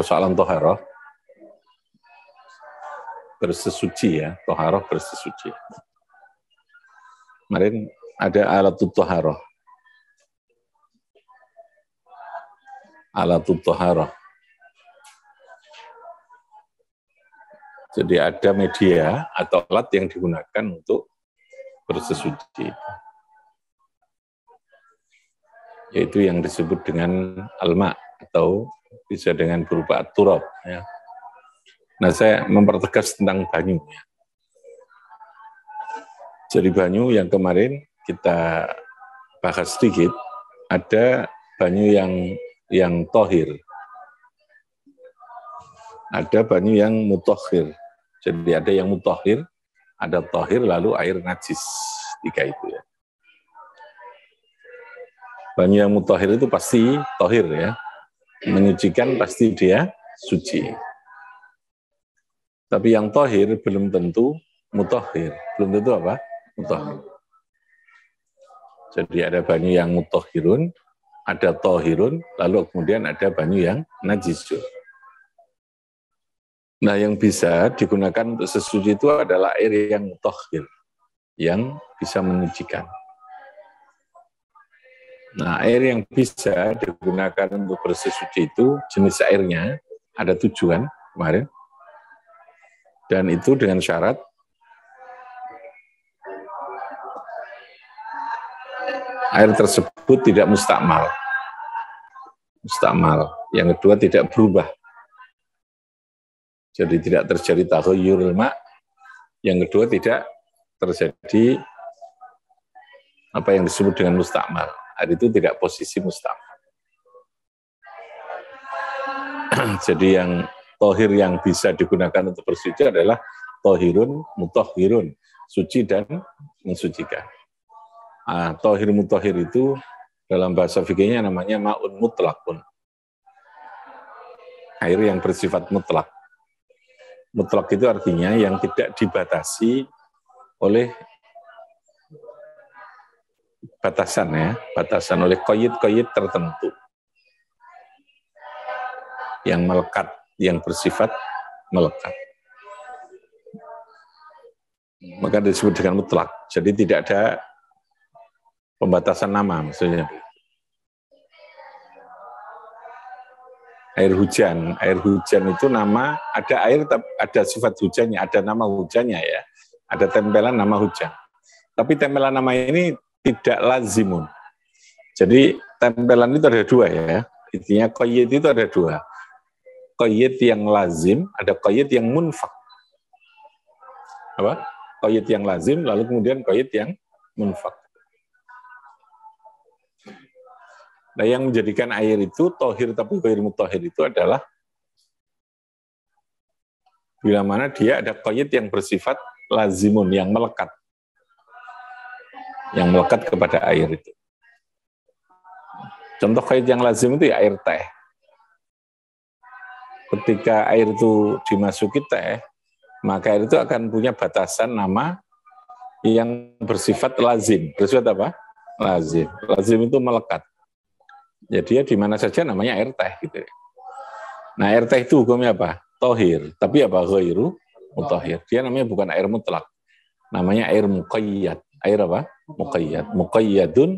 persoalan toharoh, bersesuci ya, toharoh bersesuci. Kemarin ada alatut toharoh. Alatut toharoh. Jadi ada media atau alat yang digunakan untuk bersesuci. Yaitu yang disebut dengan alma atau bisa dengan berupa turab. Ya. Nah, saya mempertegas tentang banyu. Jadi banyu yang kemarin kita bahas sedikit, ada banyu yang tohir, ada banyu yang mutohir. Jadi ada yang mutohir, ada tohir, lalu air najis, tiga itu ya. Banyu yang mutohir itu pasti tohir ya, menyucikan pasti dia suci. Tapi yang tohir belum tentu mutohir, belum tentu apa? Mutohir. Jadi ada banyu yang mutohirun, ada tohirun, lalu kemudian ada banyu yang najisun. Nah, yang bisa digunakan untuk sesuci itu adalah air yang mutohir, yang bisa menyucikan. Nah, air yang bisa digunakan untuk bersesuci itu jenis airnya ada 7 kemarin. Dan itu dengan syarat air tersebut tidak mustakmal. Mustakmal. Yang kedua tidak berubah. Jadi tidak terjadi taghayyurul ma'. Yang kedua tidak terjadi apa yang disebut dengan mustakmal. Air itu tidak posisi mustakmal. Jadi yang tohir yang bisa digunakan untuk bersuci adalah tohirun, mutohirun, suci dan mensucikan. Tohir mutohir itu dalam bahasa fikihnya namanya ma'un mutlakun. Air yang bersifat mutlak. Mutlak itu artinya yang tidak dibatasi oleh batasan ya, batasan oleh qayyid-qayyid tertentu. Yang melekat, yang bersifat melekat. Maka disebut dengan mutlak. Jadi tidak ada pembatasan nama maksudnya. Air hujan itu nama, ada air, ada sifat hujannya, ada nama hujannya ya, ada tempelan nama hujan. Tapi tempelan nama ini tidak lazimun. Jadi tempelan itu ada 2 ya, intinya qayyid itu ada 2. Qayyid yang lazim, ada qayyid yang munfak. Apa? Qayyid yang lazim, lalu kemudian qayyid yang munfak. Nah, yang menjadikan air itu tohir tapi ghair mutohir itu adalah bila mana dia ada qayyid yang bersifat lazimun, yang melekat. Yang melekat kepada air itu. Contoh qayyid yang lazim itu ya air teh. Ketika air itu dimasuki teh, maka air itu akan punya batasan nama yang bersifat lazim. Bersifat apa? Lazim. Lazim itu melekat. Jadi dia di mana saja namanya air teh gitu. Nah, air teh itu hukumnya apa? Tohir. Tapi apa? Ghairu mutohir. Dia namanya bukan air mutlak. Namanya air muqayyad. Air apa? Muqayyad. Muqayyadun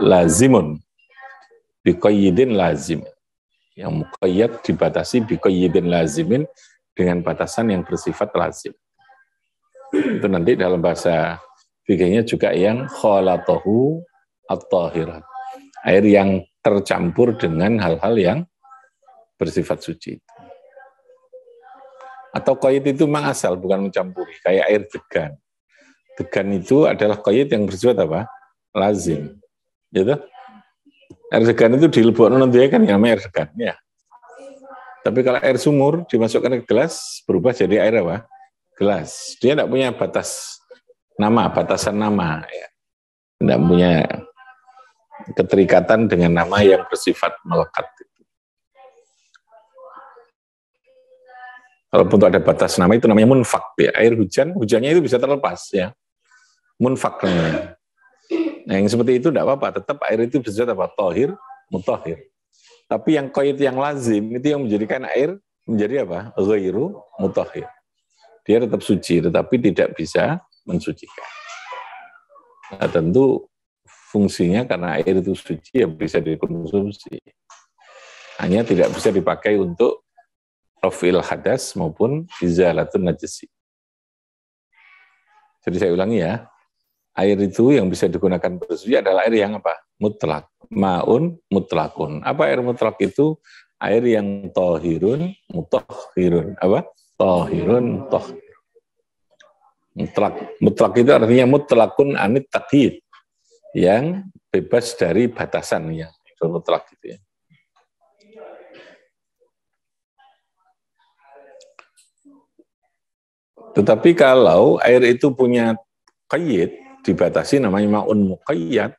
lazimun. Biqayyidin lazim. Yang muqayyad dibatasi biqayyidin lazimin dengan batasan yang bersifat lazim. Itu nanti dalam bahasa fikihnya juga yang khalatahu at-tahirat. Air yang tercampur dengan hal-hal yang bersifat suci. Atau qayyid itu memang asal, bukan mencampuri. Kayak air degan. Degan itu adalah qayyid yang bersifat apa? Lazim. Gitu? Air degan itu dilebokno nanti kan namanya air degan. Ya. Tapi kalau air sumur dimasukkan ke gelas, berubah jadi air apa? Gelas. Dia tidak punya batasan nama. Ya. Tidak punya keterikatan dengan nama yang bersifat melekat. Walaupun ada batas nama itu namanya munfak. Ya. Air hujannya itu bisa terlepas. Ya. Munfak namanya. Nah, yang seperti itu tidak apa-apa. Tetap air itu bersifat apa? Tohir, mutohir. Tapi yang qaid yang lazim itu yang menjadikan air menjadi apa? Ghairu mutahhir. Dia tetap suci, tetapi tidak bisa mensucikan. Nah, tentu fungsinya karena air itu suci ya bisa dikonsumsi. Hanya tidak bisa dipakai untuk raf'il hadas maupun izalatun najasi. Jadi saya ulangi ya, air itu yang bisa digunakan bersuci adalah air yang apa? Mutlak. Ma'un mutlakun. Apa air mutlak itu? Air yang tohirun, mutahhirun. Apa? Tohirun, tohir. Mutlak. Mutlak itu artinya mutlakun anit taqyid. Yang bebas dari batasan ya. Itu mutlak gitu ya. Tetapi kalau air itu punya qayyid, dibatasi namanya ma'un muqayyad,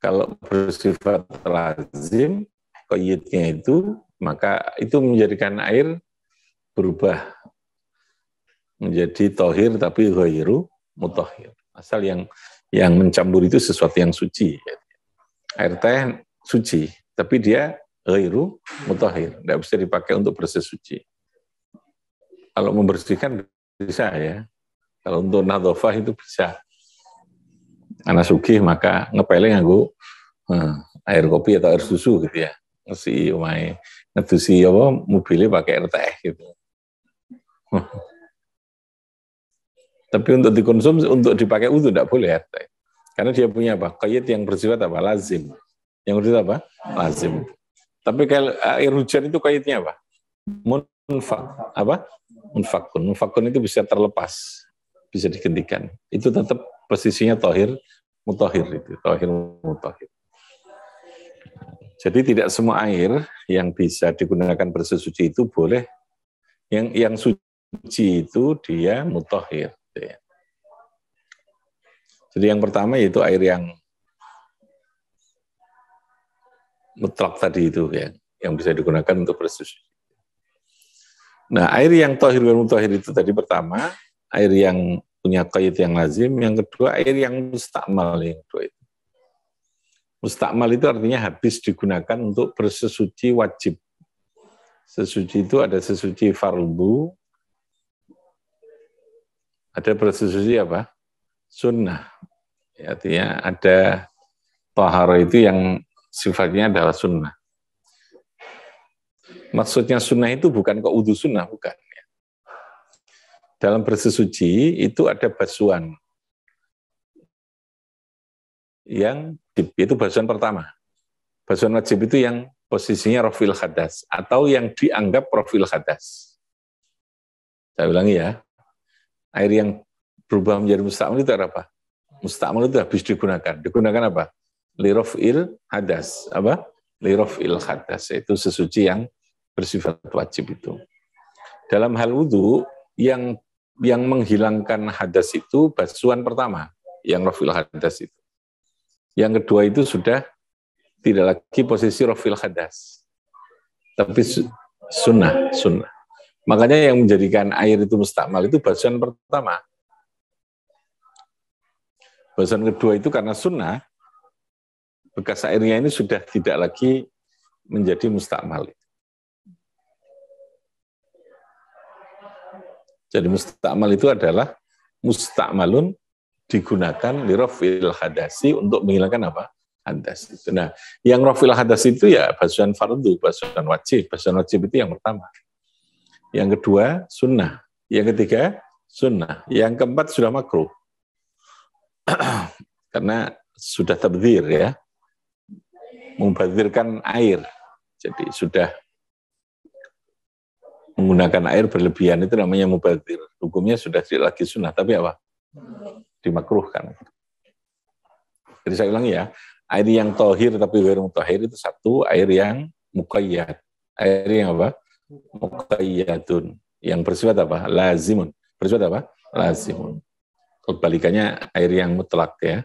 kalau bersifat lazim, qayyidnya itu, maka itu menjadikan air berubah menjadi tohir tapi ghairu mutahhir. Asal yang mencampur itu sesuatu yang suci. Air teh suci, tapi dia ghairu mutahhir, tidak bisa dipakai untuk bersesuci. Kalau membersihkan bisa ya. Kalau untuk nadhofah itu bisa. Anak sugih maka ngepeleng nganggo air kopi atau air susu gitu ya. Ngesi omahe ngedusi apa mobilnya pakai air teh gitu. Tapi untuk dikonsumsi, untuk dipakai wudu tidak boleh air teh. Karena dia punya apa? Qayyid yang bersifat apa? Lazim. Yang bersifat apa? Lazim. Tapi kalau air hujan itu qayyidnya apa? Munfak. Apa? Munfakun. Munfakun itu bisa terlepas, bisa digantikan. Itu tetap posisinya tohir, mutahhir itu. Tohir, mutahhir. Jadi tidak semua air yang bisa digunakan bersesuci itu boleh. Yang suci itu dia mutahhir. Jadi yang pertama yaitu air yang mutlak tadi itu ya, yang bisa digunakan untuk bersuci. Nah, air yang tohir dan mutahhir itu tadi pertama, air yang punya qaid yang lazim, yang kedua air yang mustakmal yang kedua itu. Mustakmal itu artinya habis digunakan untuk bersesuci wajib. Sesuci itu ada sesuci fardu, ada bersesuci apa? Sunnah. Artinya ada taharah itu yang sifatnya adalah sunnah. Maksudnya sunnah itu bukan kok wudu sunnah, bukan. Dalam bersesuci itu ada basuhan. Yang itu basuhan pertama. Basuhan wajib itu yang posisinya rafil hadas atau yang dianggap rafil hadas. Saya ulangi ya. Air yang berubah menjadi mustakmal itu apa? Mustakmal itu habis digunakan. Digunakan apa? Lirafil hadas. Apa? Lirafil hadas. Itu sesuci yang bersifat wajib itu. Dalam hal wudu yang menghilangkan hadas itu basuhan pertama, yang rafil hadas itu. Yang kedua itu sudah tidak lagi posisi rafil hadas, tapi sunnah. Makanya yang menjadikan air itu mustakmal itu basuhan pertama. Basuhan kedua itu karena sunnah, bekas airnya ini sudah tidak lagi menjadi mustakmal. Jadi mustakmal itu adalah mustakmalun digunakan lirafil hadasi untuk menghilangkan apa? Hadas. Nah, yang rafil hadas itu ya basuhan fardu, basuhan wajib. Basuhan wajib itu yang pertama. Yang kedua, sunnah. Yang ketiga, sunnah. Yang keempat sudah makruh. Karena sudah tabdzir ya. Membadzirkan air. Jadi sudah menggunakan air berlebihan itu namanya mubadzir. Hukumnya sudah tidak lagi sunnah, tapi apa? Dimakruhkan. Jadi saya ulangi ya, air yang tohir tapi ghairu mutahhir itu satu, air yang muqayyad. Air yang apa? Muqayyadun. Yang bersifat apa? Lazimun. Bersifat apa? Lazimun. Kebalikannya air yang mutlak ya.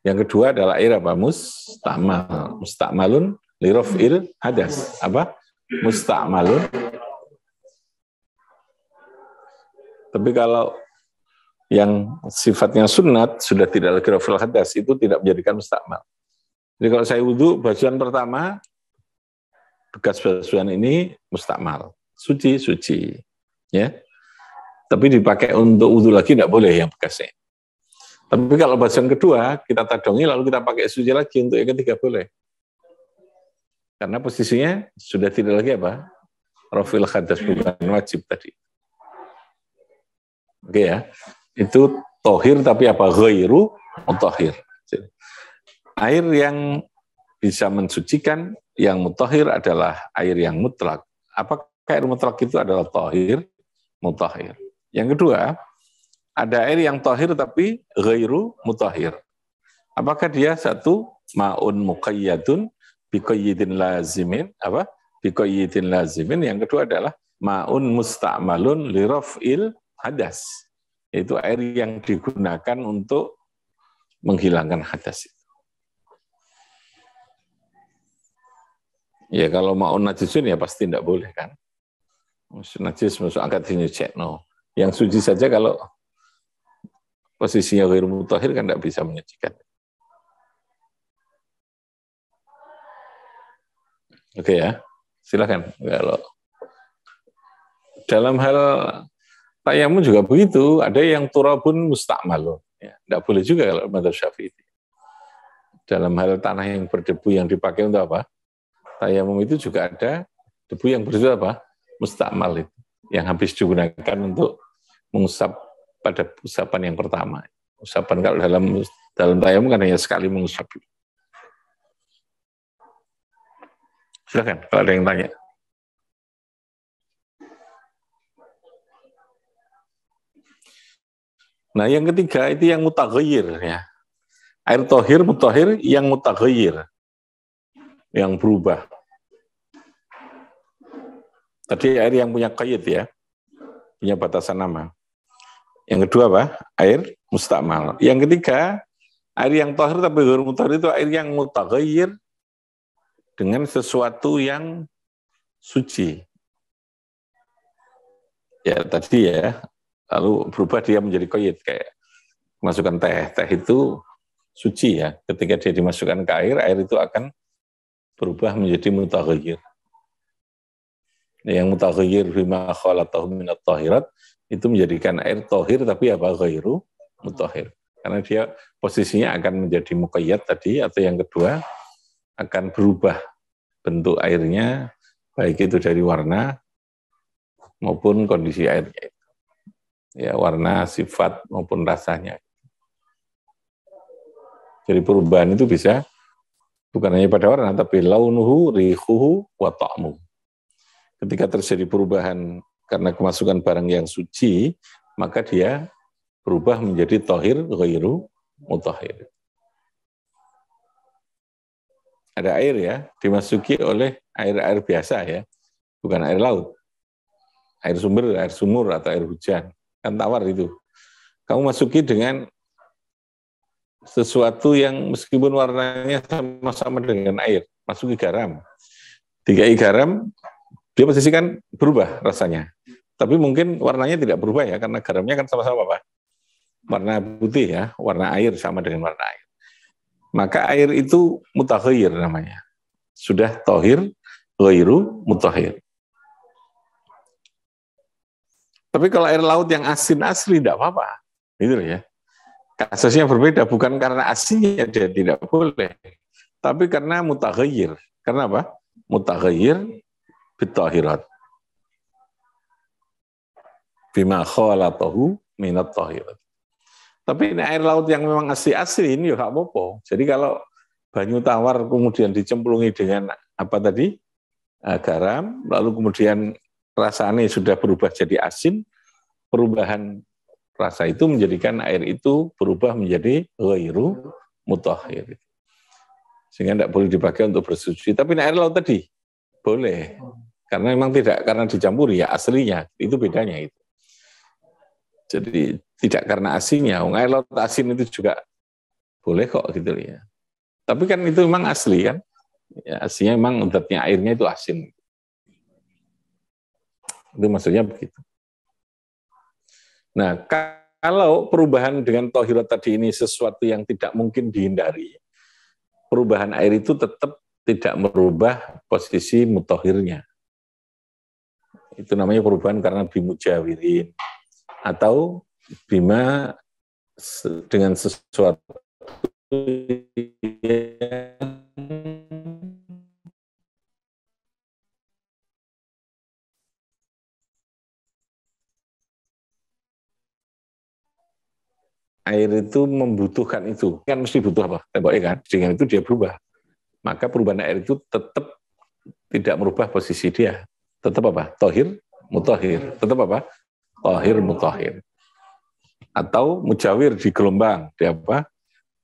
Yang kedua adalah air apa? Mustakmal. Mustakmalun lirafil hadas. Apa? Mustakmalun. Tapi kalau yang sifatnya sunat sudah tidak lagi rafil hadas itu tidak menjadikan mustakmal. Jadi kalau saya wudhu, basuhan pertama, bekas basuhan ini mustakmal, suci. Ya. Tapi dipakai untuk wudhu lagi tidak boleh yang bekasnya. Tapi kalau basuhan kedua, kita tadongi lalu kita pakai suci lagi, untuk yang ketiga boleh. Karena posisinya sudah tidak lagi apa? Rafil hadas, bukan wajib tadi. Oke ya. Itu tohir tapi apa? Ghairu mutahhir. Air yang bisa mensucikan, yang mutahhir adalah air yang mutlak. Apakah air mutlak itu adalah tohir, mutahhir? Yang kedua, ada air yang tohir tapi ghairu mutahhir. Apakah dia satu ma'un muqayyadun biqayyidin lazimin, apa? Biqayyidin lazimin. Yang kedua adalah ma'un musta'malun liraf'il hadas. Itu air yang digunakan untuk menghilangkan hadas. Ya kalau ma'un najisun ya pasti tidak boleh kan. Najis masuk angkat dinyucekno. Yang suci saja kalau posisinya ghairu mutahhir kan tidak bisa menyucikan. Oke ya, silakan. Kalau dalam hal tayamum juga begitu, ada yang turabun mustakmal. Ya, tidak boleh juga kalau mazhab Syafi'i. Dalam hal tanah yang berdebu yang dipakai untuk apa? Tayamum itu juga ada debu yang bersifat apa? Mustakmal itu, yang habis digunakan untuk mengusap pada usapan yang pertama. Usapan kalau dalam tayamum kan hanya sekali mengusap. Silakan kalau ada yang tanya. Nah, yang ketiga itu yang mutaghayyir ya. Air tohir, mutahhir yang mutaghayyir, yang berubah. Tadi air yang punya qayyid ya, punya batasan nama. Yang kedua apa? Air mustakmal. Yang ketiga, air yang tohir tapi ghairu mutahhir itu air yang mutaghayyir dengan sesuatu yang suci. Ya tadi ya, lalu berubah dia menjadi qayyid, kayak masukkan teh. Teh itu suci ya, ketika dia dimasukkan ke air itu akan berubah menjadi mutaghayyir. Yang mutaghayyir bima khalatahu minat tahirat itu menjadikan air tohir tapi apa? Ghairu mutahhir. Karena dia posisinya akan menjadi muqayyad tadi, atau yang kedua akan berubah bentuk airnya, baik itu dari warna maupun kondisi airnya. Ya, warna, sifat maupun rasanya. Jadi perubahan itu bisa bukan hanya pada warna, tapi launuhu, rihuhu, wa ta'mu. Ketika terjadi perubahan karena kemasukan barang yang suci, maka dia berubah menjadi tohir, ghairu mutahhir. Ada air ya, dimasuki oleh air-air biasa ya, bukan air laut. Air sumur atau air hujan. Kan tawar itu. Kamu masuki dengan sesuatu yang meskipun warnanya sama-sama dengan air, masuki garam. Dikai garam, dia pasti kan berubah rasanya. Tapi mungkin warnanya tidak berubah ya, karena garamnya kan sama-sama apa? Warna putih ya, warna air sama dengan warna air. Maka air itu mutaghayyir namanya. Sudah tohir, ghairu mutahhir. Tapi kalau air laut yang asin asli tidak apa-apa. Gitu ya. Kasusnya berbeda, bukan karena asinnya dia tidak boleh, tapi karena mutaghayyir. Karena apa? Mutaghayyir bitahirat. Bima khalatahu minat tahirat. Tapi ini air laut yang memang asli-asli ini ya nggak apa-apa. Jadi kalau banyu tawar kemudian dicemplungi dengan apa tadi? Garam, lalu kemudian rasanya sudah berubah jadi asin, perubahan rasa itu menjadikan air itu berubah menjadi ghairu mutahhir. Sehingga tidak boleh dipakai untuk bersuci. Tapi air laut tadi boleh. Karena memang tidak karena dicampuri ya aslinya, itu bedanya itu. Jadi tidak karena asinnya. Air laut asin itu juga boleh kok gitu ya. Tapi kan itu memang asli kan. Ya, aslinya memang zatnya airnya itu asin. Itu maksudnya begitu. Nah, kalau perubahan dengan tohirat tadi ini sesuatu yang tidak mungkin dihindari, perubahan air itu tetap tidak merubah posisi mutahhirnya. Itu namanya perubahan karena bimujawirin. Atau bima dengan sesuatu air itu membutuhkan itu. Kan mesti butuh apa? Temboknya kan? Dengan itu dia berubah. Maka perubahan air itu tetap tidak merubah posisi dia. Tetap apa? Tohir, mutahhir. Tetap apa? Tohir, mutahhir. Atau mujawir di gelombang, di apa?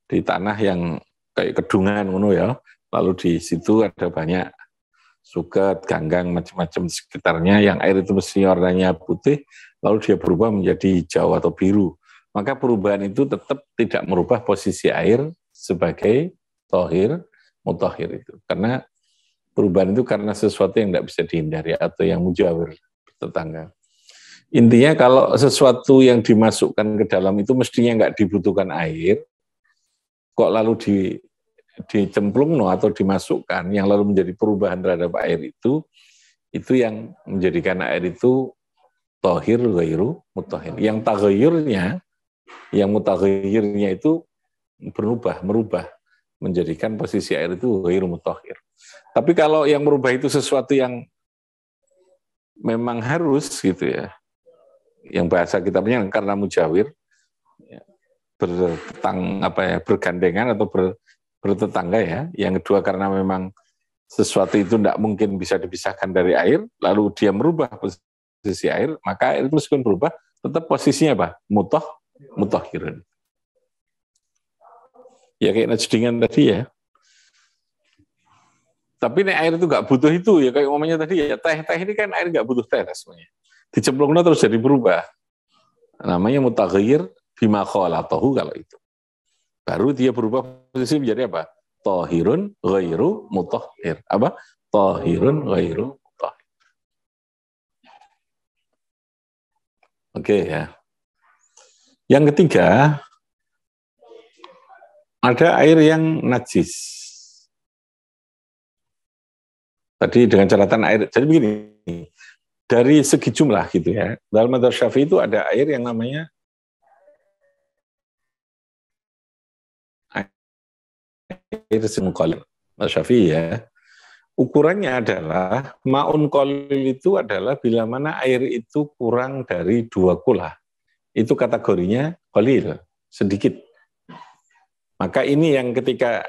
Di tanah yang kayak kedungan, ya. Lalu di situ ada banyak suket, ganggang, macam-macam sekitarnya, yang air itu mesti warnanya putih, lalu dia berubah menjadi hijau atau biru. Maka perubahan itu tetap tidak merubah posisi air sebagai tohir, mutahhir itu. Karena perubahan itu karena sesuatu yang tidak bisa dihindari atau yang mujawir tetangga. Intinya kalau sesuatu yang dimasukkan ke dalam itu mestinya nggak dibutuhkan air, kok lalu dicemplung atau dimasukkan, yang lalu menjadi perubahan terhadap air itu yang menjadikan air itu tohir, ghairu, mutahhir. Yang taghayyurnya, yang mutaghayyirnya itu merubah, menjadikan posisi air itu ghairu mutahhir. Tapi kalau yang merubah itu sesuatu yang memang harus gitu ya, yang bahasa kitabnya karena mujawir, bergandengan atau bertetangga ya. Yang kedua karena memang sesuatu itu tidak mungkin bisa dipisahkan dari air, lalu dia merubah posisi air, maka air itu meskipun berubah, tetap posisinya apa? Mutahhirun. Ya kayak najdengan tadi ya. Tapi nih air itu nggak butuh itu ya, kayak umumnya tadi ya, teh ini kan air nggak butuh teh semuanya. Dicemplungnya terus jadi berubah. Namanya mutaghayyir bima khalatahu kalau itu. Baru dia berubah posisi menjadi apa? Tahirun ghairu mutahhir. Apa? Tahirun ghairu mutahhir. Oke ya. Yang ketiga, ada air yang najis. Tadi dengan catatan air. Jadi begini, dari segi jumlah gitu ya. Dalam mazhab Syafi'i itu ada air yang namanya air qalil. Mazhab Syafi'i ya. Ukurannya adalah ma'un qalil itu adalah bila mana air itu kurang dari 2 kula. Itu kategorinya qalil, sedikit. Maka ini yang ketika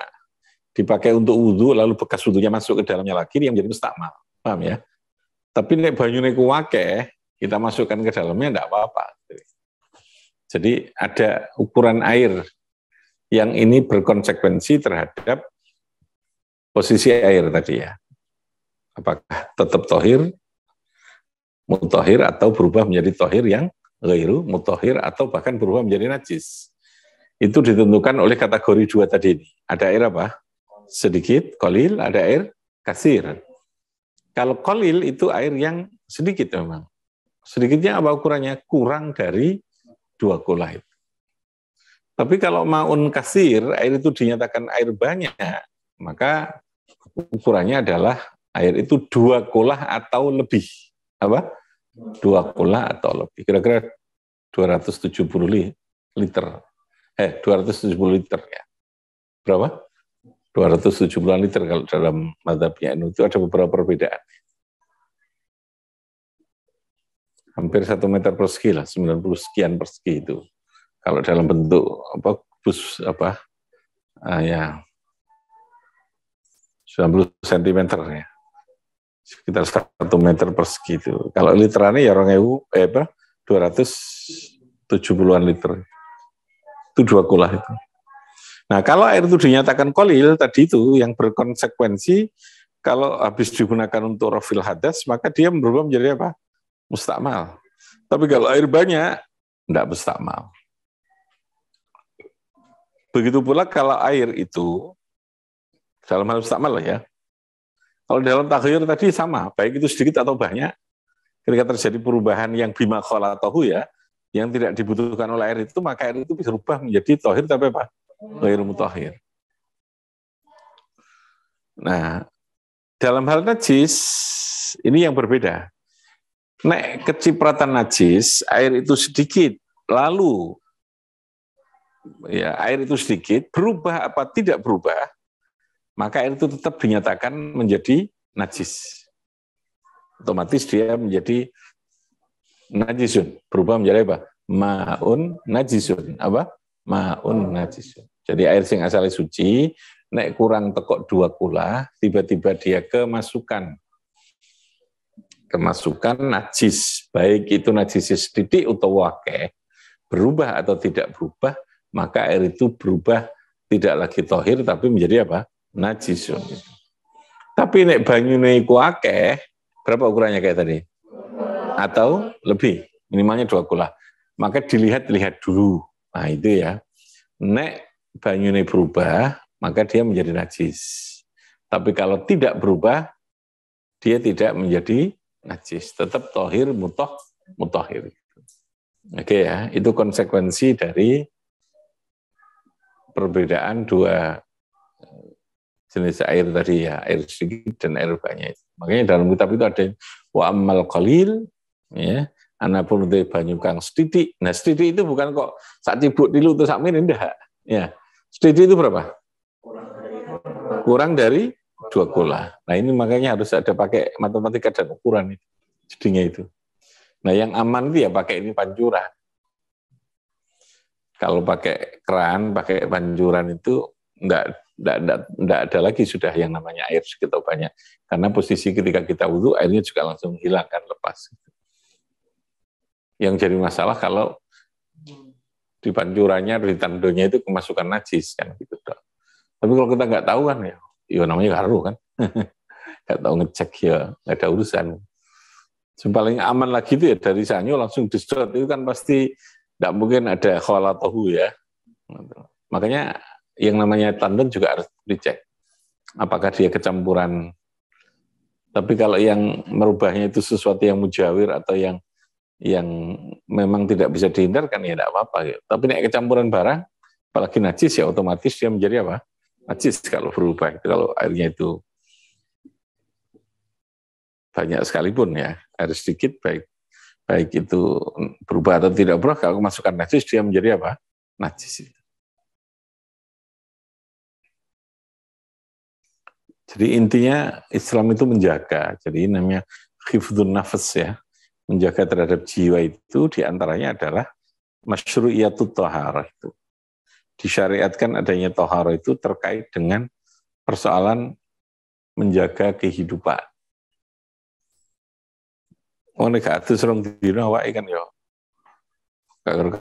dipakai untuk wudhu, lalu bekas wudhunya masuk ke dalamnya lagi, yang menjadi mustakmal. Paham ya? Tapi nek banyune kuwake, kita masukkan ke dalamnya enggak apa-apa. Jadi ada ukuran air yang ini berkonsekuensi terhadap posisi air tadi ya. Apakah tetap tohir, mutahhir, atau berubah menjadi tohir yang ghairu mutahhir, atau bahkan berubah menjadi najis. Itu ditentukan oleh kategori 2 tadi ini. Ada air apa? Sedikit, qalil, ada air kasir. Kalau qalil itu air yang sedikit memang. Sedikitnya apa ukurannya? Kurang dari 2 kula itu. Tapi kalau ma'un kasir, air itu dinyatakan air banyak, maka ukurannya adalah air itu 2 kula atau lebih. Apa? 2 kula atau lebih. Kira-kira 270 liter. 270 liter ya. Berapa? 270 liter kalau dalam mazhabnya itu ada beberapa perbedaan. Hampir 1 meter persegi lah, 90 sekian persegi itu. Kalau dalam bentuk ya 90 cm ya. Sekitar 1 meter persegi itu. Kalau literannya ya 270-an liter. Itu 2 kula itu. Nah, kalau air itu dinyatakan qalil tadi itu yang berkonsekuensi kalau habis digunakan untuk rafil hadas, maka dia berubah menjadi apa? Mustakmal. Tapi kalau air banyak, enggak mustakmal. Begitu pula kalau air itu dalam hal mustakmal ya. Kalau dalam taghayyur tadi sama, baik itu sedikit atau banyak, ketika terjadi perubahan yang bima khalatahu ya, yang tidak dibutuhkan oleh air itu, maka air itu berubah menjadi tohir tapi apa? Ghairu mutahhir. Nah, dalam hal najis, ini yang berbeda. Nek kecipratan najis, air itu sedikit, lalu ya air itu sedikit, berubah apa tidak berubah, maka air itu tetap dinyatakan menjadi najis. Otomatis dia menjadi najisun, berubah menjadi apa? Ma'un najisun. Apa? Ma'un najisun. Jadi air sing asalnya suci, nek kurang tekok 2 kula, tiba-tiba dia kemasukan najis, baik itu najis sedikit atau akeh, berubah atau tidak berubah, maka air itu berubah tidak lagi tohir tapi menjadi apa? Najisun. Tapi nek banyune iku akeh, berapa ukurannya kayak tadi? Atau lebih, minimalnya 2 kula. Maka dilihat-lihat dulu. Nah itu ya. Nek banyune berubah, maka dia menjadi najis. Tapi kalau tidak berubah, dia tidak menjadi najis, tetap tohir, mutohir. Oke ya, itu konsekuensi dari perbedaan 2 jenis air tadi ya, air sedikit dan air banyak. Makanya dalam kitab itu ada wa ammal qalil, ya, anapun de banyu kang sedidik. Nah, sedidik itu bukan kok sak cibuk tilu atau sak mirin, enggak. Ya, sedidik itu berapa? Kurang dari 2 kula. Nah, ini makanya harus ada pakai matematika dan ukuran itu, jadinya itu. Nah, yang aman itu ya pakai ini pancuran. Kalau pakai keran, pakai pancuran itu enggak ada lagi sudah yang namanya air segitu banyak. Karena posisi ketika kita wudhu, airnya juga langsung hilang kan, lepas. Yang jadi masalah kalau di pancurannya, di tandonya itu kemasukan najis kan gitu. Tapi kalau kita nggak tahu kan ya namanya garu kan, nggak tahu ngecek ya nggak ada urusan. Yang paling aman lagi itu ya dari sanyo langsung disedot, itu kan pasti nggak mungkin ada kholatohu ya. Makanya yang namanya tandon juga harus dicek apakah dia kecampuran. Tapi kalau yang merubahnya itu sesuatu yang mujawir atau yang memang tidak bisa dihindarkan ya tidak apa-apa gitu. Tapi nek kecampuran barang apalagi najis ya otomatis dia menjadi apa? Najis kalau berubah itu, kalau airnya itu banyak sekalipun ya, air sedikit baik itu berubah atau tidak berubah, kalau kemasukan najis dia menjadi apa? Najis. Jadi intinya Islam itu menjaga, jadi namanya hifdzun nafas ya, menjaga terhadap jiwa itu diantaranya adalah masyru'iyatut thaharah itu. Disyariatkan adanya thaharah itu terkait dengan persoalan menjaga kehidupan. Oh nek atus rong dina awake kan ya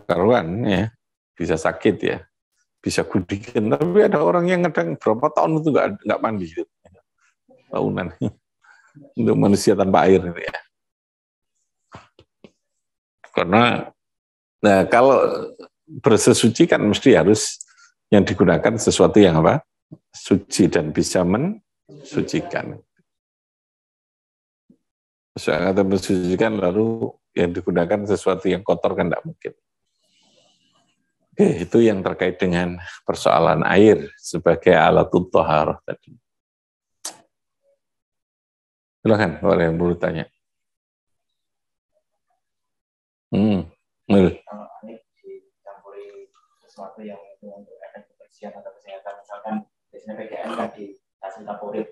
karuan ya, bisa sakit ya, bisa gudikan. Tapi ada orang yang kadang berapa tahun itu nggak mandi gitu. Tahunan untuk manusia tanpa air gitu ya. Karena nah kalau bersesuci kan mesti harus yang digunakan sesuatu yang apa? Suci dan bisa mensucikan. Soalnya mensucikan lalu yang digunakan sesuatu yang kotor kan tidak mungkin. Oke, itu yang terkait dengan persoalan air sebagai alatut thaharah tadi. Silakan, kalau yang perlu tanya. Kalau air dicampuri sesuatu yang itu untuk efek kebersihan atau kesehatan, misalkan biasanya PGN kan dikasih taporit,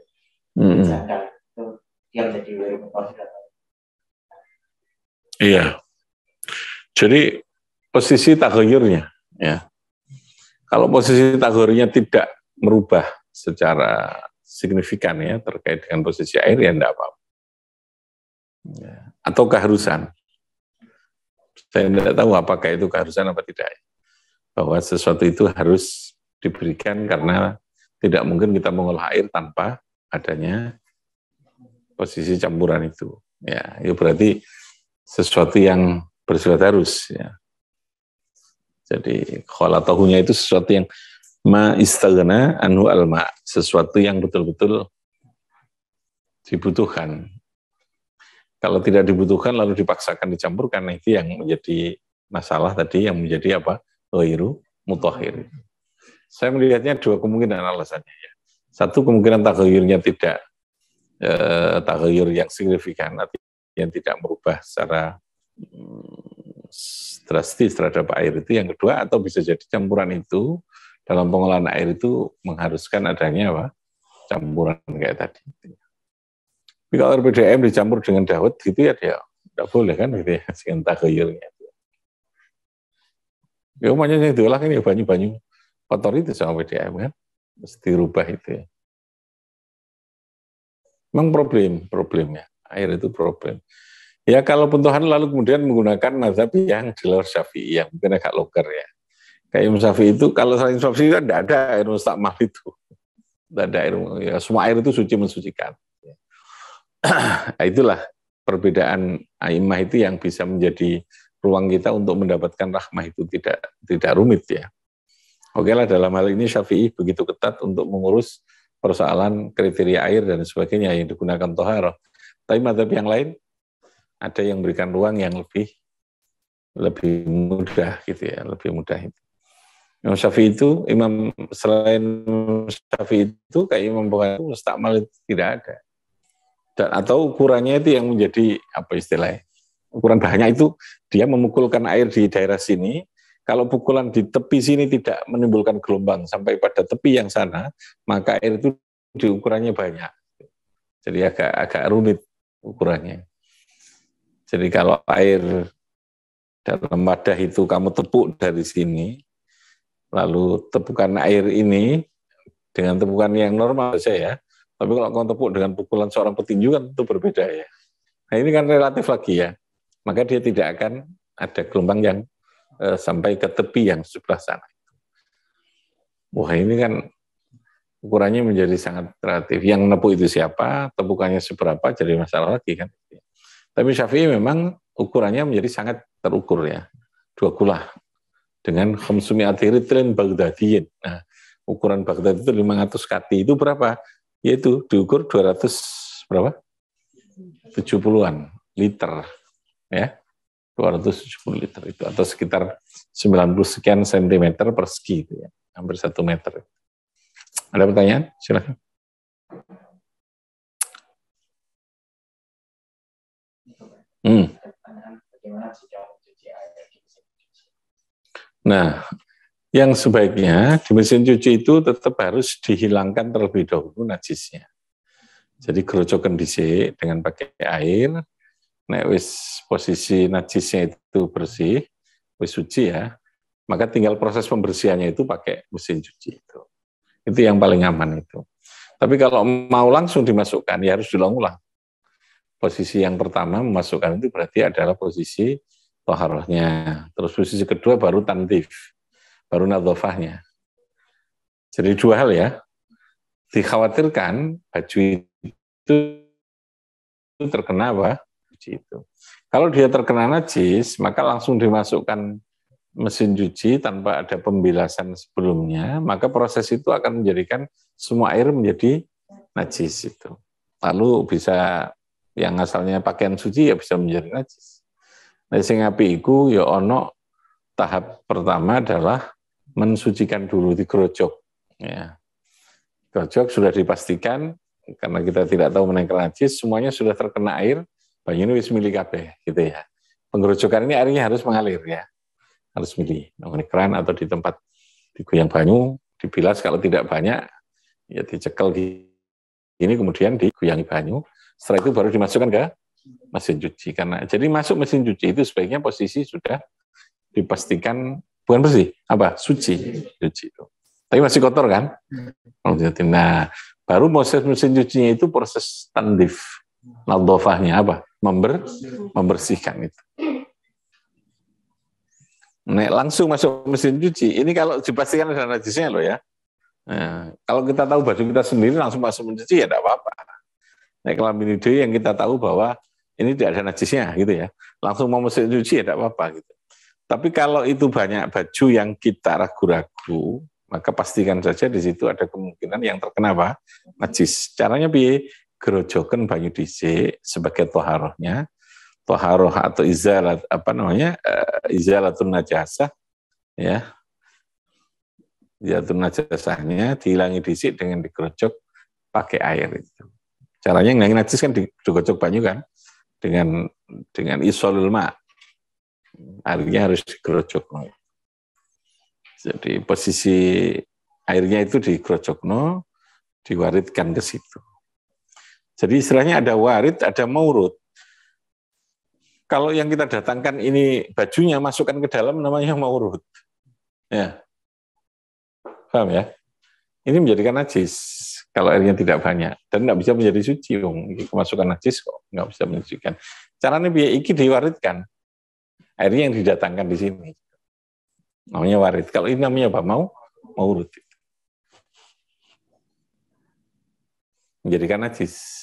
janggal itu dia menjadi werukotosid atau iya. Jadi posisi taghayurnya ya. Kalau posisi taghayurnya tidak merubah secara signifikan ya terkait dengan posisi air ya enggak apa-apa. Ya. Atau keharusan. Saya tidak tahu apakah itu keharusan apa tidak. Bahwa sesuatu itu harus diberikan karena tidak mungkin kita mengolah air tanpa adanya posisi campuran itu. Ya, itu berarti sesuatu yang bersifat harus. Ya. Jadi kholatohunya itu sesuatu yang ma istaghna anhu alma, sesuatu yang betul-betul dibutuhkan. Kalau tidak dibutuhkan lalu dipaksakan dicampurkan, itu yang menjadi masalah tadi, yang menjadi apa? Ghairu mutahhir. Saya melihatnya 2 kemungkinan alasannya ya. Satu, kemungkinan tagayurnya tidak tagayur yang signifikan, yang tidak merubah secara drastis terhadap air itu. Yang kedua, atau bisa jadi campuran itu dalam pengolahan air itu mengharuskan adanya apa? Campuran kayak tadi. Tapi kalau RPDM dicampur dengan dawet gitu ya, dia tidak boleh kan gitu ya, dengan tagayurnya. Ya umumnya yang diolah kan ya banyu-banyu kotor itu sama PDAM kan, mesti dirubah itu ya. Memang problemnya, air itu problem. Ya kalau Tuhan lalu kemudian menggunakan mazhab yang di luar Syafi'i, yang mungkin agak longgar ya. Kayak Imam Syafi'i itu, kalau selain Syafi'i itu tidak ada air mustakmal itu. Tidak ada air, ya, semua air itu suci mensucikan. Itulah perbedaan a'immah itu yang bisa menjadi ruang kita untuk mendapatkan rahmah itu tidak rumit ya. Oke lah, dalam hal ini Syafi'i begitu ketat untuk mengurus persoalan kriteria air dan sebagainya yang digunakan toharoh. Tapi mazhab yang lain ada yang memberikan ruang yang lebih mudah gitu ya, lebih mudah itu. Imam Syafi'i itu, selain Syafi'i itu kayak Imam Bukhari itu mustakmal itu tidak ada. Dan atau ukurannya itu yang menjadi apa istilahnya? Ukuran banyak itu dia memukulkan air di daerah sini. Kalau pukulan di tepi sini tidak menimbulkan gelombang sampai pada tepi yang sana, maka air itu di ukurannya banyak. Jadi agak rumit ukurannya. Jadi kalau air dalam wadah itu kamu tepuk dari sini, lalu tepukan air ini dengan tepukan yang normal saja ya. Tapi kalau kamu tepuk dengan pukulan seorang petinju kan itu berbeda ya. Nah ini kan relatif lagi ya. Maka dia tidak akan ada gelombang yang sampai ke tepi yang sebelah sana. Wah ini kan ukurannya menjadi sangat relatif. Yang nepuk itu siapa, tepukannya seberapa, jadi masalah lagi kan. Tapi Syafi'i memang ukurannya menjadi sangat terukur ya. 2 kulah dengan khamsumi'ati ritlin Baghdadiyin. Nah, ukuran Baghdad itu 500 kati itu berapa? Yaitu diukur 200 berapa? 70-an liter ya. 270 liter itu atau sekitar 90 sekian sentimeter persegi itu ya. Hampir 1 meter. Ada pertanyaan? Silakan. Nah, yang sebaiknya di mesin cuci itu tetap harus dihilangkan terlebih dahulu najisnya. Jadi gerojokan dhisik dengan pakai air. Nek wis posisi najisnya itu bersih, wis suci ya, maka tinggal proses pembersihannya itu pakai mesin cuci itu. Itu yang paling aman itu. Tapi kalau mau langsung dimasukkan, ya harus diulang-ulang. Posisi yang pertama memasukkan itu berarti adalah posisi toharohnya. Terus posisi kedua baru tantif, baru nadhofahnya. Jadi 2 hal ya. Dikhawatirkan baju itu terkena apa? Itu. Kalau dia terkena najis, maka langsung dimasukkan mesin cuci tanpa ada pembilasan sebelumnya, maka proses itu akan menjadikan semua air menjadi najis itu. Lalu bisa yang asalnya pakaian suci ya bisa menjadi najis. Nah, sing apik iku ya ono tahap pertama adalah mensucikan dulu, digerojok. Ya. Gerojok sudah dipastikan karena kita tidak tahu menengkel najis, semuanya sudah terkena air. Banyu ini wis mili kabeh gitu ya. Penggerojokan ini airnya harus mengalir ya. Harus mili, di keran atau di tempat digoyang banyu, dibilas kalau tidak banyak ya dicekel di ini kemudian digoyangi banyu. Setelah itu baru dimasukkan ke mesin cuci karena jadi masuk mesin cuci itu sebaiknya posisi sudah dipastikan bukan bersih, apa? Suci itu. Tapi masih kotor kan? Nah, baru proses mesin cucinya itu proses tandif. Nadhofahnya apa? Membersihkan itu. Nek langsung masuk mesin cuci, ini kalau dipastikan ada najisnya loh ya. Nah, kalau kita tahu baju kita sendiri langsung masuk mesin cuci ya tidak apa-apa. Nek kelamin ide yang kita tahu bahwa ini tidak ada najisnya gitu ya, langsung mau mesin cuci ya tidak apa-apa gitu. Tapi kalau itu banyak baju yang kita ragu-ragu, maka pastikan saja di situ ada kemungkinan yang terkena apa? Najis. Caranya piye? Gerojokan banyu dhisik sebagai toharohnya, toharoh atau izalat izalatun najasah ya. jatuh najasahnya, dihilangi dhisik dengan digerojok pakai air itu. Caranya ngilangin najis kan digocok banyu kan, dengan isolul ma. Airnya harus digerojok. Jadi posisi airnya itu digerojokno, diwaritkan ke situ. Jadi istilahnya ada warid, ada maurud. Kalau yang kita datangkan ini bajunya masukkan ke dalam namanya maurud. Ya. Paham ya? Ini menjadikan najis kalau airnya tidak banyak dan tidak bisa menjadi suci. Kemasukan najis kok nggak bisa menyucikan. Caranya biar iki diwaritkan. Airnya yang didatangkan di sini. Namanya warid. Kalau ini namanya apa? Maurud. Menjadikan najis.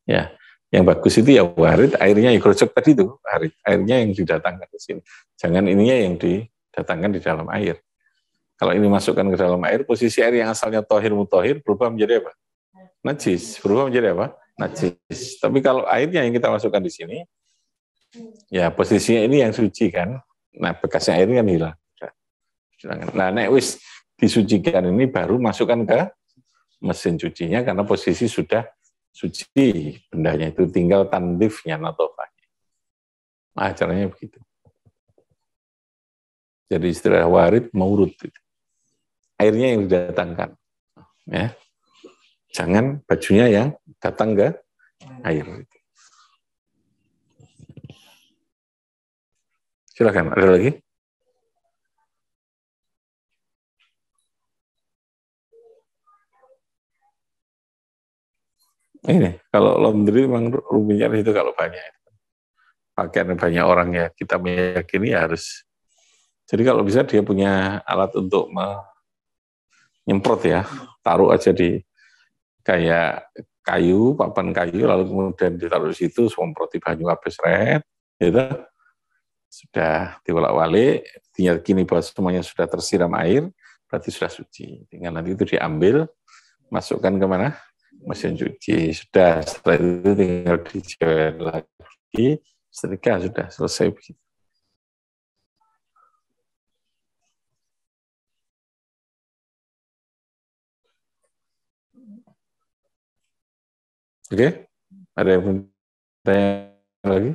Ya, yang bagus itu ya warid, airnya yang gerocok tadi itu, airnya yang didatangkan ke sini. Jangan ininya yang didatangkan di dalam air. Kalau ini masukkan ke dalam air, posisi air yang asalnya tohir mutohir berubah menjadi apa? Najis. Berubah menjadi apa? Najis. Tapi kalau airnya yang kita masukkan di sini, ya posisinya ini yang suci kan. Nah, bekasnya airnya kan hilang. Nah, nek wis disucikan ini baru masukkan ke mesin cucinya karena posisi sudah suci bendanya itu, tinggal tandifnya natofahnya. Nah, caranya begitu. Jadi istilah warid maurud itu. Airnya yang didatangkan. Ya. Jangan bajunya yang datang ke air. Silakan, ada lagi? Ini, kalau laundry memang ruginya itu kalau banyak. Pakaian banyak orang ya, kita meyakini harus. Jadi kalau bisa dia punya alat untuk nyemprot ya, taruh aja di kayak kayu, papan kayu, lalu kemudian ditaruh di situ, semproti banyu habis red, gitu. Sudah diwolak-walik, tinggal kini bahwa semuanya sudah tersiram air, berarti sudah suci. Tinggal nanti itu diambil, masukkan ke mana? Mesin cuci. Sudah, setelah itu tinggal dijahit lagi, setrika sudah selesai begitu. Oke, ada yang bertanya lagi?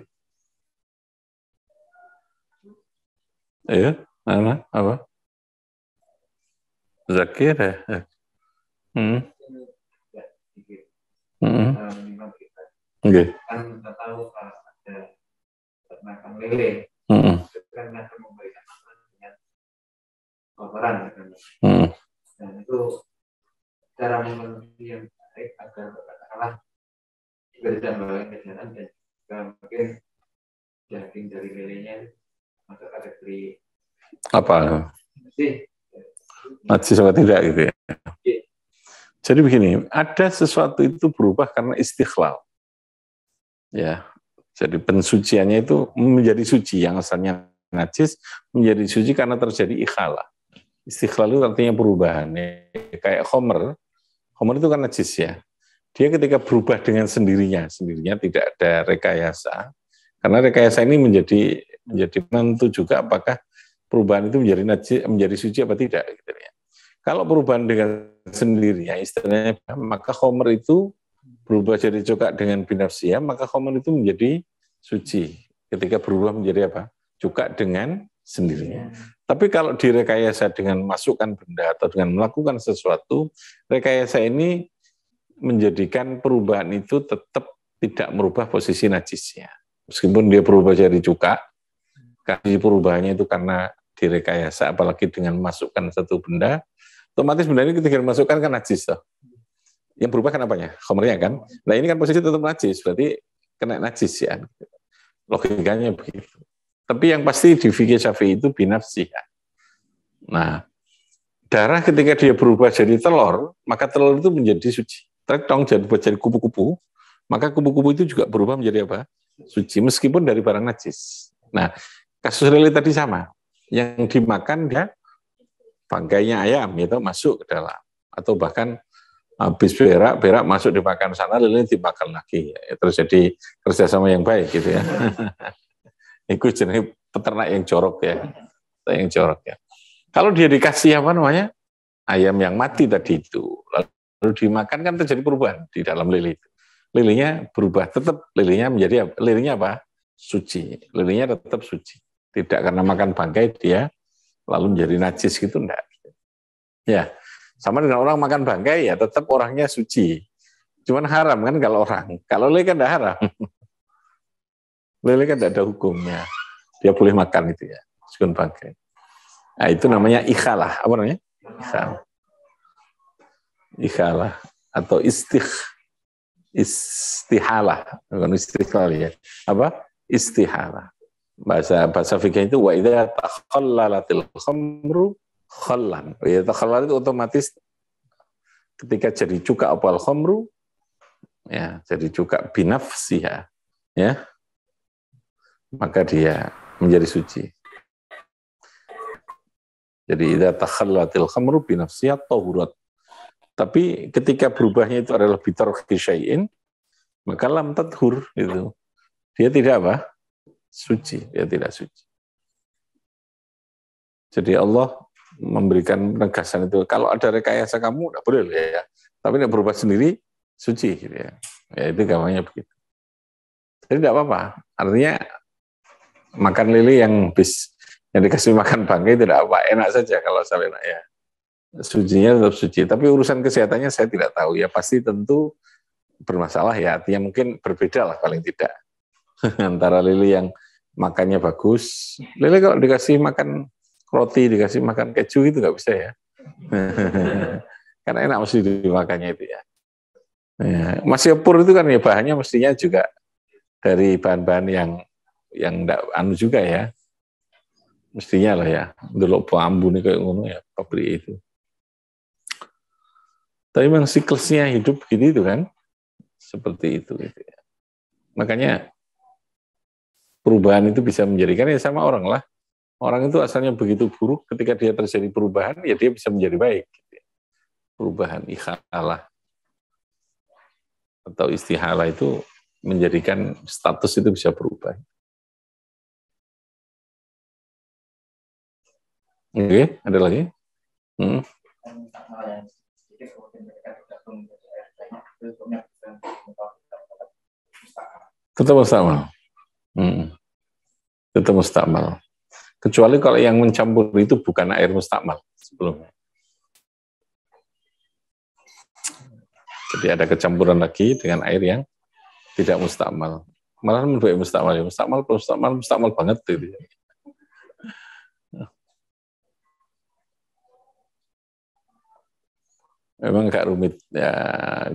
Iya, mana? Apa? Zakir ya? Oke. Kan kita tahu ada ternakan lele, itu kan akan memberikan makan dengan kotoran, dan itu cara memenuhi yang baik agar katakanlah juga tidak melakukan kejahatan dan juga mungkin daging dari lelenya masuk kategori apa? Najis apa tidak gitu ya? Jadi begini, ada sesuatu itu berubah karena istikhlal. Ya, jadi pensuciannya itu menjadi suci, yang asalnya najis menjadi suci karena terjadi ikhalah. Istikhlal itu artinya perubahan. Kayak khomer itu kan najis ya. Dia ketika berubah dengan sendirinya tidak ada rekayasa. Karena rekayasa ini menjadi penentu juga apakah perubahan itu menjadi najis, menjadi suci apa tidak gitu ya. Kalau perubahan dengan sendirinya istilahnya, maka khomer itu berubah jadi cukak dengan binafsiyah, maka khomer itu menjadi suci. Ketika berubah menjadi apa? Cukak dengan sendirinya. Tapi kalau direkayasa dengan masukkan benda atau dengan melakukan sesuatu, rekayasa ini menjadikan perubahan itu tetap tidak merubah posisi najisnya. Meskipun dia berubah jadi cukak, kasih perubahannya itu karena direkayasa, apalagi dengan masukkan satu benda, otomatis benda ini ketika dimasukkan kan najis toh. Yang berubah kan apanya? Khomernya kan. Nah ini kan posisi tetap najis, berarti kena najis ya. Logikanya begitu. Tapi yang pasti di fikih Syafi'i itu binafsiyah. Nah, darah ketika dia berubah jadi telur, maka telur itu menjadi suci. Tong jadi kupu-kupu, maka kupu-kupu itu juga berubah menjadi apa? Suci, meskipun dari barang najis. Nah, kasus lele tadi sama. Yang dimakan dia bangkainya ayam itu masuk ke dalam, atau bahkan habis berak masuk dimakan sana, lele dimakan lagi. Ya, terjadi kerjasama yang baik gitu ya. Itu jenis peternak yang jorok ya, Kalau dia dikasih apa namanya ayam yang mati tadi itu, lalu dimakan kan terjadi perubahan di dalam lili itu. Lilinya berubah, tetap lilinya menjadi apa? Lilinya apa? Suci. Lilinya tetap suci. Tidak karena makan bangkai dia lalu menjadi najis gitu, enggak. Ya, sama dengan orang makan bangkai ya tetap orangnya suci. Cuman haram kan kalau orang. Kalau lili kan enggak haram. Lili kan enggak ada hukumnya. Dia boleh makan itu ya, meskipun bangkai. Nah, itu namanya ikhalah. Apa namanya? Ikhalah. Ikhalah atau istihalah, bukan istiqlal ya. Apa? Istihalah. Bahasa fikih itu wa idza takhallalatil khamru khallan. Ya takhallal itu otomatis ketika jadi cuka apal khamru ya, jadi cuka binafsiha ya. Maka dia menjadi suci. Jadi idza takhallalatil khamru binafsiha tahurat. Tapi ketika berubahnya itu adalah bitarki syai'in, maka lam tadhur itu. Dia tidak apa? Suci, dia tidak suci. Jadi Allah memberikan penegasan itu, kalau ada rekayasa kamu tidak boleh ya. Tapi tidak berubah sendiri, suci gitu ya. Ya itu gampangnya begitu. Jadi tidak apa-apa. Artinya makan lili yang dikasih makan bangkai tidak apa, enak saja kalau saya enak ya. Sucinya tetap suci, tapi urusan kesehatannya saya tidak tahu ya, pasti tentu bermasalah ya, artinya mungkin berbeda lah paling tidak antara lili yang makannya bagus. Lili kalau dikasih makan roti, dikasih makan keju itu nggak bisa ya. Karena enak mesti dimakannya itu ya. Masih pur itu kan ya bahannya mestinya juga dari bahan-bahan yang enggak anu juga ya. Mestinya lah ya, delok bambu nih kayak ngono ya, pabrik itu. Tapi memang siklusnya hidup gitu itu kan, seperti itu gitu ya. Makanya perubahan itu bisa menjadikan ya sama orang lah. Orang itu asalnya begitu buruk, ketika dia terjadi perubahan, ya dia bisa menjadi baik. Gitu ya. Perubahan ikhalah atau istihalah itu menjadikan status itu bisa berubah. Oke, ada lagi? Tetap mustakmal. Tetap mustakmal. Kecuali kalau yang mencampur itu bukan air mustakmal sebelumnya. Jadi ada kecampuran lagi dengan air yang tidak mustakmal. Malah lebih mustakmal ya. Mustakmal banget gitu. Memang agak rumit ya,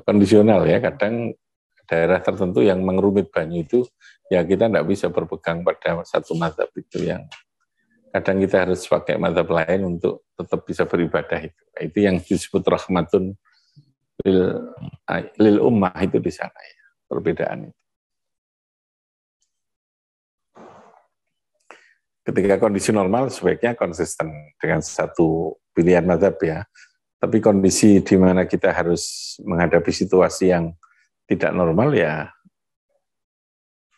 kondisional ya, kadang daerah tertentu yang mengerumit banyu itu ya kita tidak bisa berpegang pada satu mazhab itu, yang kadang kita harus pakai mazhab lain untuk tetap bisa beribadah itu yang disebut rahmatun lil ummah itu di sana ya, perbedaan itu. Ketika kondisi normal sebaiknya konsisten dengan satu pilihan mazhab ya. Tapi kondisi di mana kita harus menghadapi situasi yang tidak normal ya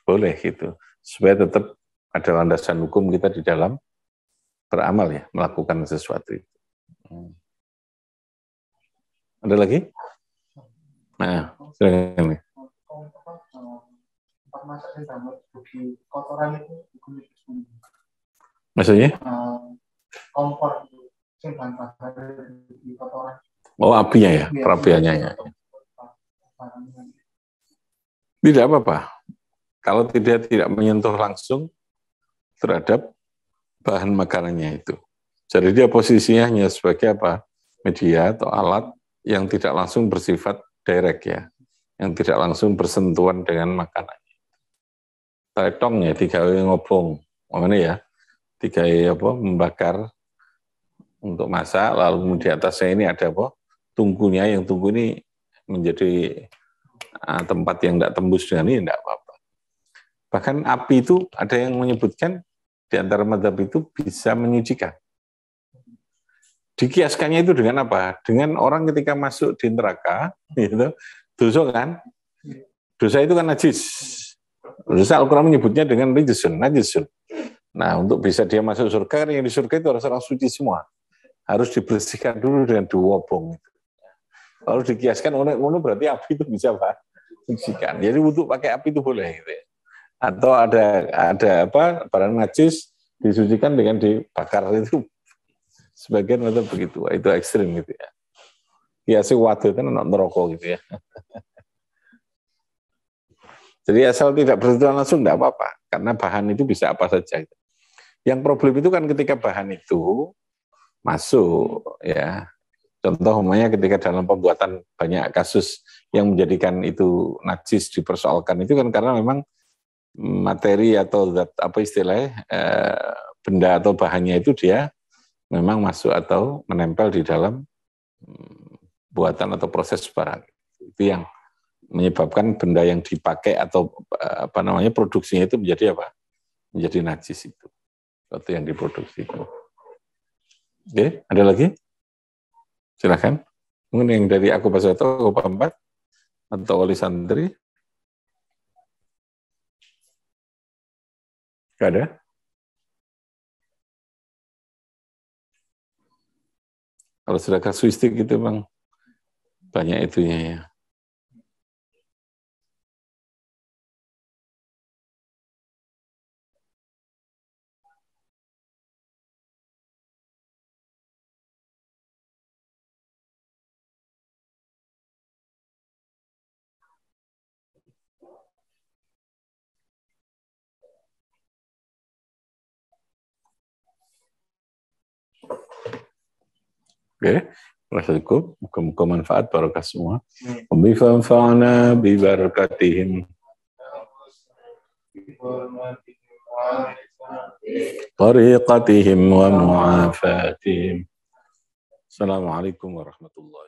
boleh gitu. Supaya tetap ada landasan hukum kita di dalam beramal ya, melakukan sesuatu itu. Ada lagi? Nah, silakan. Maksudnya? Kompor. Oh, apinya ya, perapiannya ya. Tidak apa-apa. Kalau tidak menyentuh langsung terhadap bahan makanannya itu. Jadi dia posisinya hanya sebagai apa? Media atau alat yang tidak langsung bersifat direct ya. Yang tidak langsung bersentuhan dengan makanan. Tretong ya, digawe ngobong. Mana ya? Digawe apa? Membakar untuk masak, lalu di atasnya ini ada apa? Tungkunya, yang tungku ini menjadi tempat yang tidak tembus dengan ini, tidak apa-apa. Bahkan api itu ada yang menyebutkan di antara mazhab itu bisa menyucikan. Dikiaskannya itu dengan apa? Dengan orang ketika masuk di neraka, gitu, dosa kan? Dosa itu kan najis. Dosa Al-Quran menyebutnya dengan najisun. Nah, untuk bisa dia masuk surga, yang di surga itu harus orang suci semua. harus dibersihkan dulu dengan diwobong. Kalau dikiaskan ngono berarti api itu bisa bersihkan. Jadi untuk pakai api itu boleh gitu ya. Atau ada apa barang najis disucikan dengan dibakar itu sebagian atau begitu. Itu ekstrim gitu ya. Kiasi waktu itu neraka gitu ya. Jadi asal tidak bersentuhan langsung tidak apa-apa karena bahan itu bisa apa saja. Yang problem itu kan ketika bahan itu masuk ya. Contoh umpamanya ketika dalam pembuatan banyak kasus yang menjadikan itu najis dipersoalkan itu kan karena memang materi atau zat apa istilahnya benda atau bahannya itu dia memang masuk atau menempel di dalam buatan atau proses barang. Itu yang menyebabkan benda yang dipakai atau apa namanya produksinya itu menjadi apa? Menjadi najis itu. Sesuatu yang diproduksi itu. Oke, ada lagi? Silakan. Mungkin yang dari aku Pak Soto, aku Pak Empat, atau Wali Santri. Gak ada? Kalau sudah kasuistik itu memang banyak itunya ya. Oke, cukup. Muka-muka manfaat barokah semua. Bifanfa'na bibarakatihim. Tariqatihim wa mu'afatihim. Assalamualaikum warahmatullahi wabarakatuh.